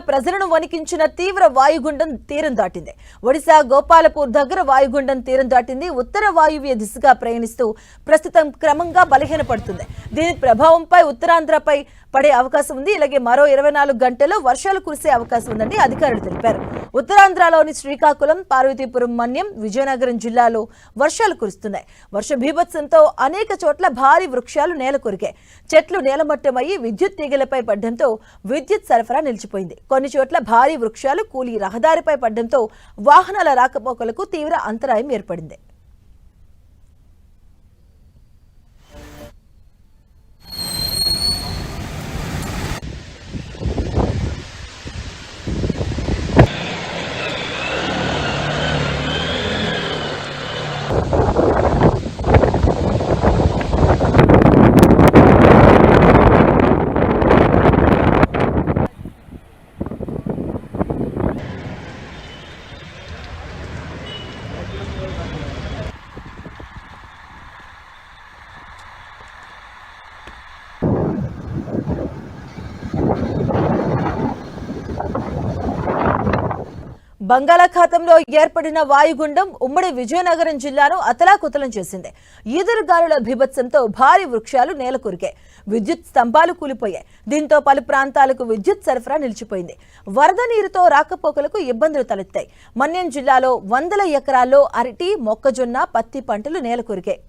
ప్రజలను వణికించిన తీవ్ర వాయుగుండం తీరం దాటింది. ఒడిశా గోపాలపూర్ దగ్గర వాయుగుండం తీరం దాటింది. ఉత్తర వాయువ్య దిశగా ప్రయాణిస్తూ ప్రస్తుతం క్రమంగా బలహీనపడుతుంది. దీని ప్రభావంపై ఉత్తరాంధ్రపై పడే అవకాశం ఉంది. ఇలాగే మరో 24 గంటల్లో వర్షాలు కురిసే అవకాశం ఉందని అధికారులు తెలిపారు. ఉత్తరాంధ్రలోని శ్రీకాకుళం, పార్వతీపురం, మన్యం, విజయనగరం జిల్లాలో వర్షాలు కురుస్తున్నాయి. వర్ష బీభత్సంతో అనేక చోట్ల భారీ వృక్షాలు నేల కొరికాయి. చెట్లు నేలమట్టమయ్యి విద్యుత్ తీగలపై పడడంతో విద్యుత్ సరఫరా నిలిచిపోయింది. కొన్ని చోట్ల భారీ వృక్షాలు కూలి రహదారిపై పడడంతో వాహనాల రాకపోకలకు తీవ్ర అంతరాయం ఏర్పడింది. బంగాళాఖాతంలో ఏర్పడిన వాయుగుండం ఉమ్మడి విజయనగరం జిల్లాను అతలాకుతలం చేసింది. ఈదురుగాలుల బీభత్సంతో భారీ వృక్షాలు నేలకొరికాయి. విద్యుత్ స్తంభాలు కూలిపోయాయి. దీంతో పలు ప్రాంతాలకు విద్యుత్ సరఫరా నిలిచిపోయింది. వరద నీరుతో రాకపోకలకు ఇబ్బందులు తలెత్తాయి. మన్యం జిల్లాలో 100 ఎకరాల్లో అరటి, మొక్కజొన్న, పత్తి పంటలు నేలకొరికాయి.